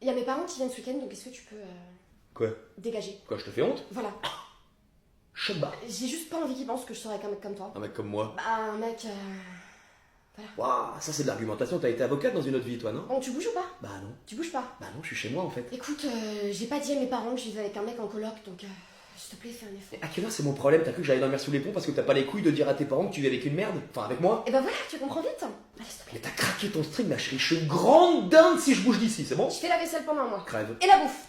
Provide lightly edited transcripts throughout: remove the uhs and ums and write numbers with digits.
y a mes parents qui viennent ce week-end, donc est-ce que tu peux Quoi? dégager? Quoi, je te fais honte? Voilà. Chebba. J'ai juste pas envie qu'ils pensent que je sors avec un mec comme toi. Un mec comme moi. Bah, un mec. Voilà. Waouh, ça c'est de l'argumentation, t'as été avocate dans une autre vie, toi, non? Bon, tu bouges ou pas? Bah non. Tu bouges pas? Bah non, je suis chez moi en fait. Écoute, j'ai pas dit à mes parents que je vivais avec un mec en coloc, donc s'il te plaît, fais un effort. À quelle heure c'est mon problème? T'as cru que j'allais dormir sous les ponts parce que t'as pas les couilles de dire à tes parents que tu vis avec une merde? Enfin, avec moi? Et bah voilà, tu comprends vite. Allez, s'il te plaît. Mais t'as craqué ton string, ma chérie. Je suis une grande dinde si je bouge d'ici, c'est bon? Je fais la vaisselle pendant un mois. Crève. Et la bouffe.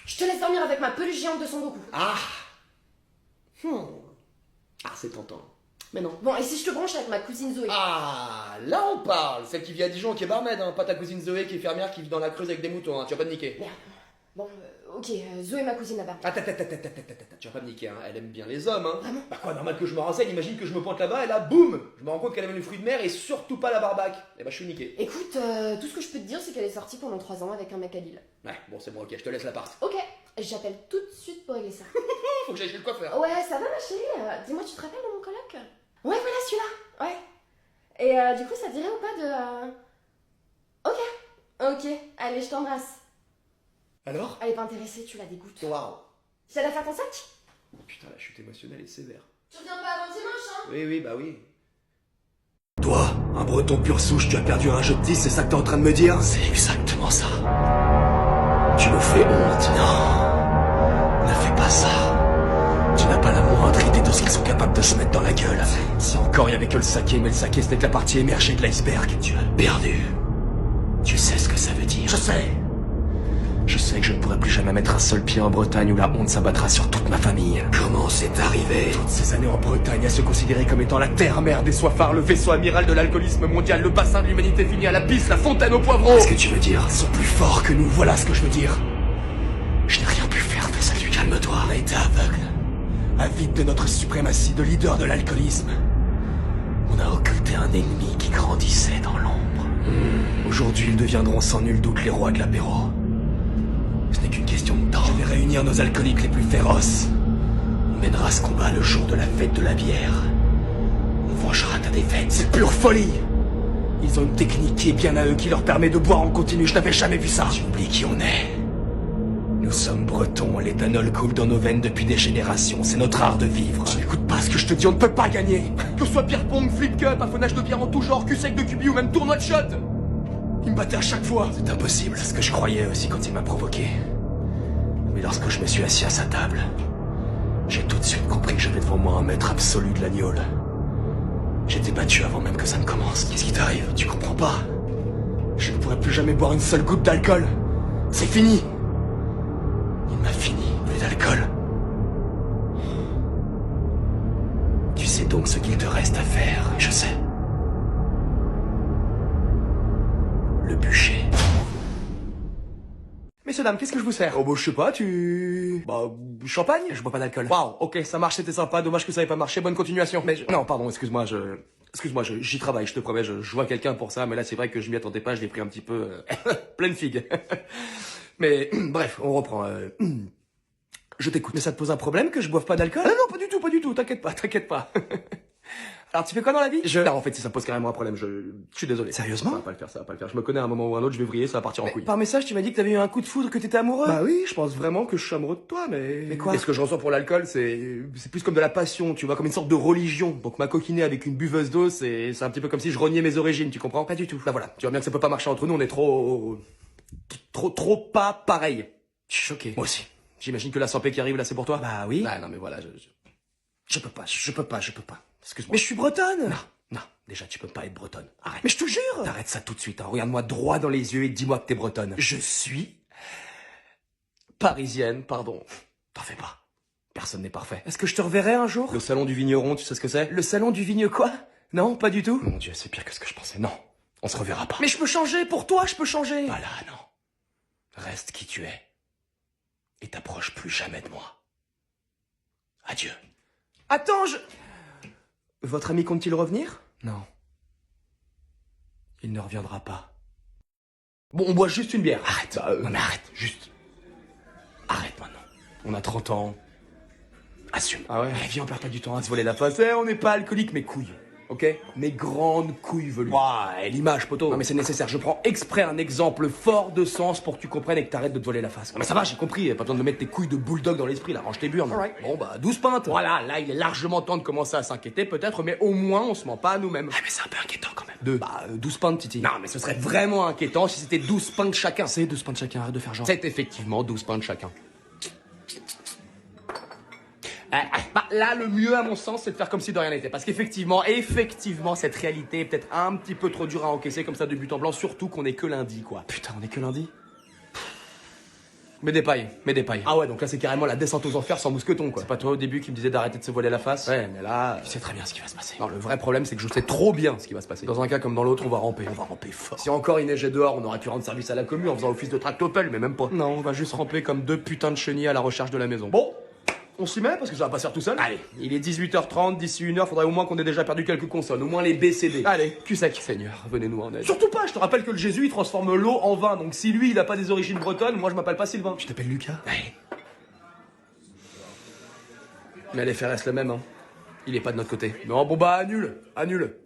Je te laisse dormir avec ma peluche géante de Son Goku. Ah. Ah, c'est tentant. Mais non. Bon, et si je te branche avec ma cousine Zoé? Ah, là on parle. Celle qui vit à Dijon, qui est barmaid, hein. Pas ta cousine Zoé qui est fermière, qui vit dans la Creuse avec des moutons, hein. Tu vas pas me niquer. Merde. Bon, ok, Zoé, ma cousine là-bas. Attends, tu vas pas me niquer, hein. Elle aime bien les hommes, hein. Vraiment? Bah quoi, normal que je me renseigne, imagine que je me pointe là-bas et là, boum, je me rends compte qu'elle aime les fruits de mer et surtout pas la barbaque. Et bah je suis niqué. Écoute, tout ce que je peux te dire, c'est qu'elle est sortie pendant 3 ans avec un mec à Lille. Ouais, bon c'est bon, ok, je te laisse l'appart. Ok, j'appelle tout de suite pour régler ça. Faut que j'aille chez le coiffeur. Ouais, ça va ma chérie? Dis-moi, tu te rappelles de mon coloc? Ouais, voilà celui-là, ouais. Et du coup, ça te dirait ou pas de... Ok, allez, je t'embrasse. Alors? Elle est pas intéressée, tu la dégoûtes. Waouh. J'allais faire ton sac? Putain, la chute émotionnelle est sévère. Tu reviens pas avant dimanche, hein? Oui, bah oui. Toi, un breton pur souche, tu as perdu un jeu de 10, c'est ça que t'es en train de me dire? C'est exactement ça. Tu me fais honte. Non, ne fais pas ça. Tu n'as pas la moindre idée de ce qu'ils sont capables de se mettre dans la gueule. Si encore il y avait que le saké, mais le saké ce n'est que la partie émergée de l'iceberg. Tu as perdu. Tu sais ce que ça veut dire. Je sais. Je sais que je ne pourrai plus jamais mettre un seul pied en Bretagne où la honte s'abattra sur toute ma famille. Comment c'est arrivé? Toutes ces années en Bretagne à se considérer comme étant la terre-mère des soifards, le vaisseau amiral de l'alcoolisme mondial, le bassin de l'humanité fini à la pisse, la fontaine au poivron. Qu'est-ce que tu veux dire? Ils sont plus forts que nous, voilà ce que je veux dire. Je n'ai rien pu faire de ça, lui. Calme-toi. On a été aveugle. Avide de notre suprématie de leader de l'alcoolisme. On a occulté un ennemi qui grandissait dans l'ombre. Aujourd'hui, ils deviendront sans nul doute les rois de l'apéro. Ce n'est qu'une question de temps. Je vais réunir nos alcooliques les plus féroces. On mènera ce combat le jour de la fête de la bière. On vengera ta défaite. C'est pure folie. Ils ont une technique qui est bien à eux, qui leur permet de boire en continu. Je n'avais jamais vu ça. Tu oublies qui on est. Nous sommes bretons, l'éthanol coule dans nos veines depuis des générations. C'est notre art de vivre. Tu n'écoutes pas ce que je te dis, on ne peut pas gagner. Que ce soit beer pong, flip cup, affonage de bière en tout genre, cul sec de cubi ou même tournoi de shot. Il me battait à chaque fois. C'est impossible. C'est ce que je croyais aussi quand il m'a provoqué. Mais lorsque je me suis assis à sa table, j'ai tout de suite compris que j'avais devant moi un maître absolu de l'agnole. J'étais battu avant même que ça ne commence. Qu'est-ce qui t'arrive? Tu comprends pas? Je ne pourrai plus jamais boire une seule goutte d'alcool. C'est fini. Il m'a fini. Plus d'alcool. Tu sais donc ce qu'il te reste à faire. Je sais. Le bûcher. Messieurs, dames, qu'est-ce que je vous sers? Oh bah je sais pas, Bah, champagne? Je bois pas d'alcool. Waouh, ok, ça marche, c'était sympa, dommage que ça ait pas marché, bonne continuation. Mais non, pardon, excuse-moi, j'y travaille, je te promets, je vois quelqu'un pour ça, mais là c'est vrai que je m'y attendais pas, je l'ai pris un petit peu pleine figue. Mais bref, on reprend. Je t'écoute. Mais ça te pose un problème que je boive pas d'alcool? Ah non, pas du tout, t'inquiète pas. Alors tu fais quoi dans la vie? Non, en fait, si ça me pose carrément un problème, je suis désolé. Sérieusement? Ça va pas le faire. Je me connais à un moment ou à un autre, je vais vriller, ça va partir en couille. Par message, tu m'as dit que t'avais eu un coup de foudre, que t'étais amoureux? Bah oui, je pense vraiment que je suis amoureux de toi, mais... Mais quoi? Et ce que je ressens pour l'alcool, c'est plus comme de la passion, tu vois, comme une sorte de religion. Donc m'acoquiner avec une buveuse d'eau, c'est un petit peu comme si je reniais mes origines, tu comprends? Pas du tout. Bah voilà, tu vois bien que ça peut pas marcher entre nous, on est trop pas pareil. Je suis choqué. Moi aussi. J'imagine que la santé qui arrive là, c'est pour toi? Bah oui. Ah non mais voilà, Je peux pas. Excuse-moi. Mais je suis bretonne. Non, déjà tu peux pas être bretonne. Arrête. Mais je te jure. T'arrêtes ça tout de suite, hein. Regarde-moi droit dans les yeux et dis-moi que t'es bretonne. Je suis... Parisienne, pardon. T'en fais pas. Personne n'est parfait. Est-ce que je te reverrai un jour? Le salon du vigneron, tu sais ce que c'est? Le salon du vigne quoi? Non, pas du tout. Mon Dieu, c'est pire que ce que je pensais. Non, on se reverra pas. Mais je peux changer, pour toi je peux changer. Pas là, non. Reste qui tu es. Et t'approche plus jamais de moi. Adieu. Attends, Votre ami compte-t-il revenir? Non. Il ne reviendra pas. Bon, on boit juste une bière. Arrête. Non mais arrête, juste. Arrête maintenant. On a 30 ans. Assume. Ah ouais? Allez, viens, on perd pas du temps à se voler la face. Eh, on n'est pas alcoolique, mais couille. ok? Mes grandes couilles velues. Ouais, l'image, poteau. Non mais c'est nécessaire, je prends exprès un exemple fort de sens pour que tu comprennes et que t'arrêtes de te voiler la face. Non, mais ça va, j'ai compris. Pas besoin de me mettre tes couilles de bulldog dans l'esprit, là, range tes burnes. Alright. Bon bah, 12 pintes. Voilà, là il est largement temps de commencer à s'inquiéter peut-être, mais au moins on se ment pas à nous-mêmes. Ah, mais c'est un peu inquiétant quand même. 12 pintes, Titi. Non mais ce serait vraiment inquiétant si c'était 12 pintes chacun. C'est 12 pintes chacun, arrête de faire genre. C'est effectivement 12 pintes chacun. Bah, là, le mieux, à mon sens, c'est de faire comme si de rien n'était. Parce qu'effectivement, cette réalité est peut-être un petit peu trop dure à encaisser comme ça de but en blanc, surtout qu'on est que lundi, quoi. Putain, on est que lundi. Mais des pailles. Ah ouais, donc là, c'est carrément la descente aux enfers sans mousqueton, quoi. C'est pas toi au début qui me disais d'arrêter de se voiler la face? Ouais, mais là... Tu sais très bien ce qui va se passer. Non, le vrai problème, c'est que je sais trop bien ce qui va se passer. Dans un cas comme dans l'autre, on va ramper. On va ramper fort. Si encore il neigeait dehors, on aurait pu rendre service à la commune en faisant office de tractopelle, mais même pas. Non, on va juste ramper comme deux putains de chenilles à la recherche de la maison. Bon, on s'y met parce que ça va pas se faire tout seul. Allez, il est 18h30, d'ici 1h, faudrait au moins qu'on ait déjà perdu quelques consonnes, au moins les BCD. Allez, cul sec. Seigneur, venez-nous en aide. Surtout pas, je te rappelle que le Jésus il transforme l'eau en vin, donc si lui il a pas des origines bretonnes, moi je m'appelle pas Sylvain. Tu t'appelles Lucas? Allez. Mais l'effet reste le même, hein. Il est pas de notre côté. Non, bon bah annule.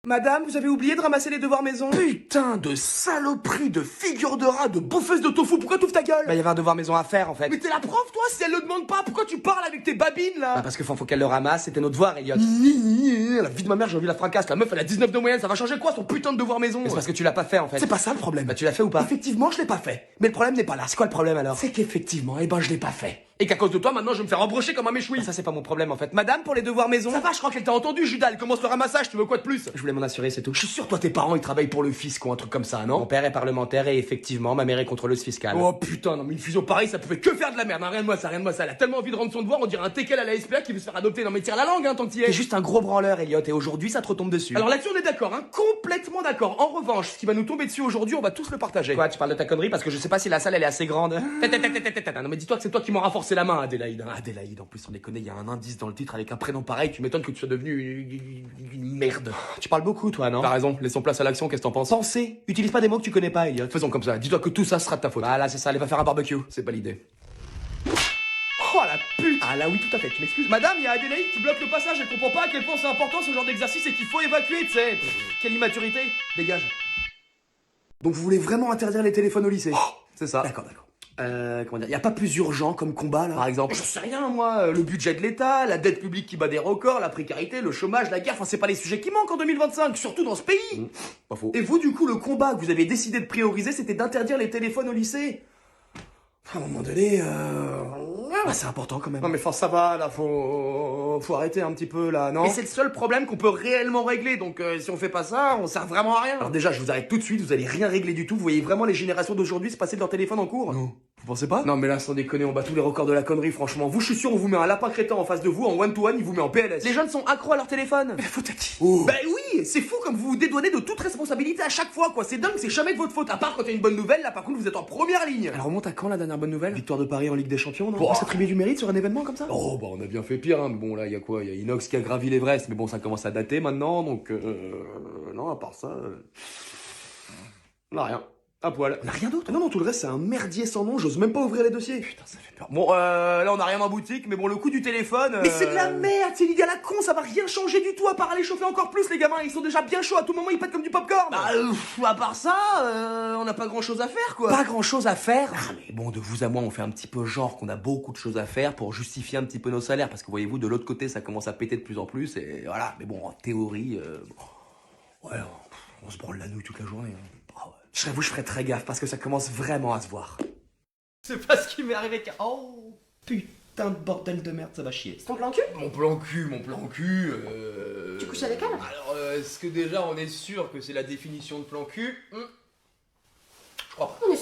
Madame, vous avez oublié de ramasser les devoirs maison? Putain de saloperie, de figure de rat, de bouffeuse de tofu, pourquoi t'ouvres ta gueule? Bah, il y avait un devoir maison à faire en fait. Mais t'es la prof toi, si elle le demande pas, pourquoi tu parles avec tes babines là? Bah, parce que faut qu'elle le ramasse, c'était notre devoir, Elliot. La vie de ma mère, j'ai envie la fracasse, la meuf elle a 19 de moyenne, ça va changer quoi son putain de devoir maison? Mais c'est parce que tu l'as pas fait en fait. C'est pas ça le problème. Bah, tu l'as fait ou pas? Effectivement, je l'ai pas fait. Mais le problème n'est pas là. C'est quoi le problème alors? C'est qu'effectivement, je l'ai pas fait. Et qu'à cause de toi, maintenant, je vais me faire embrocher comme un méchoui. Ça, c'est pas mon problème en fait. Madame, pour les devoirs maison. Ça va, je crois qu'elle t'a entendu, Judas. Elle commence le ramassage, tu veux quoi de plus? Je voulais m'en assurer, c'est tout. Je suis sûr, toi, tes parents, ils travaillent pour le fisc ou un truc comme ça, non? Mon père est parlementaire et effectivement, ma mère est contrôleuse fiscale. Oh putain, non, mais une fusion pareille, ça pouvait que faire de la merde. Hein, rien de moi ça. Elle a tellement envie de rendre son devoir, on dirait un teckel à la SPA qui veut se faire adopter. Non, mais tire la langue, hein, tant que t'y es. T'es juste un gros branleur, Elliot, et aujourd'hui, ça te retombe dessus. Alors là-dessus, on est d'accord, hein, complètement d'accord. En revanche, ce qui va nous tomber dessus aujourd'hui, on va tous le partager. Quoi, tu parles de ta connerie parce que je sais pas si la salle elle est assez grande. Non, mais dis-toi que c'est toi qui m'auras forcé la main, Adélaïde. Adélaïde, en plus, on déconne, il y a un indice dans le titre avec un prénom pareil, tu m'étonnes que tu sois devenu une merde. Tu parles beaucoup, toi, non? T'as raison, laissons place à l'action, qu'est-ce que t'en penses? Penser. Utilise pas des mots que tu connais pas, Elliot. Faisons comme ça, dis-toi que tout ça sera de ta faute. Voilà, c'est ça, allez, va faire un barbecue. C'est pas l'idée. Oh la pute! Ah là oui, tout à fait, tu m'excuses. Madame, il y a Adélaïde qui bloque le passage, elle comprend pas à quel point c'est important ce genre d'exercice et qu'il faut évacuer, tu sais. Quelle immaturité! Dégage. Donc vous voulez vraiment interdire les téléphones au lycée? C'est ça. D'accord. Comment dire, y a pas plus urgent comme combat là? Par exemple, j'en sais rien moi, le budget de l'État, la dette publique qui bat des records, la précarité, le chômage, la guerre, enfin c'est pas les sujets qui manquent en 2025, surtout dans ce pays. Pas faux. Et vous du coup le combat que vous avez décidé de prioriser c'était d'interdire les téléphones au lycée. À un moment donné, bah, c'est important quand même. Non mais enfin ça va là, faut arrêter un petit peu là, non? Et c'est le seul problème qu'on peut réellement régler, donc si on fait pas ça, on sert vraiment à rien. Alors déjà je vous arrête tout de suite, vous allez rien régler du tout, vous voyez vraiment les générations d'aujourd'hui se passer de leur téléphone en cours? Non. Vous pensez pas? Non mais là sans déconner, on bat tous les records de la connerie franchement. Vous je suis sûr on vous met un lapin crétin en face de vous en one-to-one, il vous met en PLS. Les jeunes sont accros à leur téléphone. Mais faute à qui? Oh. Ben oui, c'est fou comme vous vous dédouanez de toute responsabilité à chaque fois quoi, c'est dingue, c'est jamais de votre faute, à part quand il y a une bonne nouvelle, là par contre vous êtes en première ligne. Elle remonte à quand la dernière bonne nouvelle? Victoire de Paris en Ligue des Champions, non? Oh. On s'attribue du mérite sur un événement comme ça? Oh bah on a bien fait pire hein, mais bon là il y a quoi? Il y a Inox qui a gravi l'Everest, mais bon ça commence à dater maintenant, donc non à part ça... On a rien. À poil. On a rien d'autre? Non, tout le reste c'est un merdier sans nom, j'ose même pas ouvrir les dossiers. Putain, ça fait peur. Bon, là on a rien en boutique, mais bon, le coup du téléphone... Mais c'est de la merde, c'est l'idée à la con, ça va rien changer du tout à part aller chauffer encore plus les gamins, ils sont déjà bien chauds, à tout moment ils pètent comme du popcorn. Bah, à part ça, on n'a pas grand chose à faire quoi. Pas grand chose à faire? Ah mais bon, de vous à moi, on fait un petit peu genre qu'on a beaucoup de choses à faire pour justifier un petit peu nos salaires, parce que voyez-vous, de l'autre côté, ça commence à péter de plus en plus, et voilà. Mais bon, en théorie, ouais, on se branle la nouille toute la journée. Hein. Ah ouais. Je serais vous, je ferais très gaffe, parce que ça commence vraiment à se voir. C'est pas ce qui m'est arrivé qu'à... Oh, putain de bordel de merde, ça va chier. C'est ton plan cul? Mon plan cul, Tu couches avec elle? Alors, est-ce que déjà on est sûr que c'est la définition de plan cul? Je crois pas. On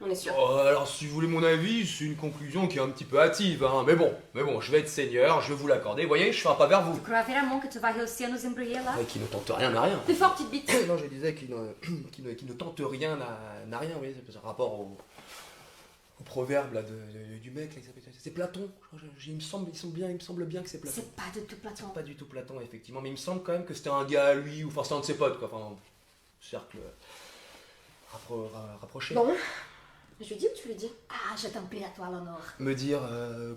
est sûr. Alors si vous voulez mon avis, c'est une conclusion qui est un petit peu hâtive, hein. Mais bon, je vais être seigneur, je vais vous l'accorder. Vous voyez, je fais un pas vers vous. Tu crois vraiment que tu vas réussir à nous embrouiller là? Ouais, qui ne tente rien n'a rien. T'es fort, petite bite. Non, je disais qui ne tente rien n'a rien, vous voyez, c'est un rapport au proverbe là, du mec, là, c'est Platon. Il me semble bien que c'est Platon. C'est pas du tout Platon. Pas du tout Platon, effectivement, mais il me semble quand même que c'était un gars à lui, ou enfin c'était un de ses potes, quoi, enfin, cercle rapproché. Bon, je lui dis ou tu lui dis? Ah, je t'en prie à toi l'honneur. Me dire,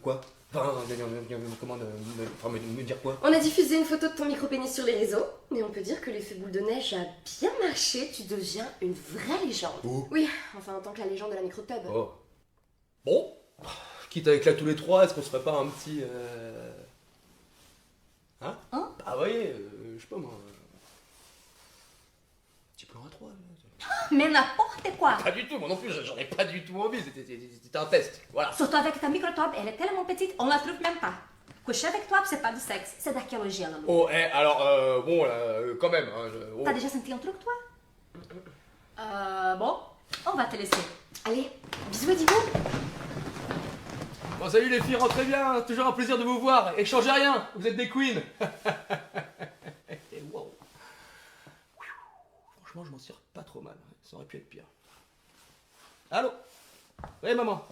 quoi? Comment me dire quoi? On a diffusé une photo de ton micro-pénis sur les réseaux, mais on peut dire que l'effet boule de neige a bien marché, tu deviens une vraie légende. Oh. Oui, enfin en tant que la légende de la micro-tub. Oh. Bon, quitte avec là tous les trois, est-ce qu'on se ferait pas un petit... Hein? Bah vous voyez, je sais pas moi... Petit plan à trois. Mais n'importe quoi. Pas du tout, moi non plus, j'en ai pas du tout envie, c'était un test, voilà. Surtout avec ta microtobe, elle est tellement petite, on la trouve même pas. Coucher avec toi, c'est pas du sexe, c'est d'archéologie, l'amour. Oh, alors, bon, là, quand même, hein, T'as déjà senti un truc, toi? Bon, on va te laisser. Allez, bisous à Digo. Bon, salut les filles, rentrez bien, toujours un plaisir de vous voir, et changez rien, vous êtes des queens. Et wow. Franchement, je m'en tire pas trop mal, ça aurait pu être pire. Allô? Oui, maman?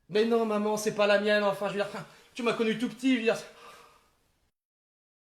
Mais non, maman, c'est pas la mienne, enfin, je veux dire, tu m'as connu tout petit, je veux dire,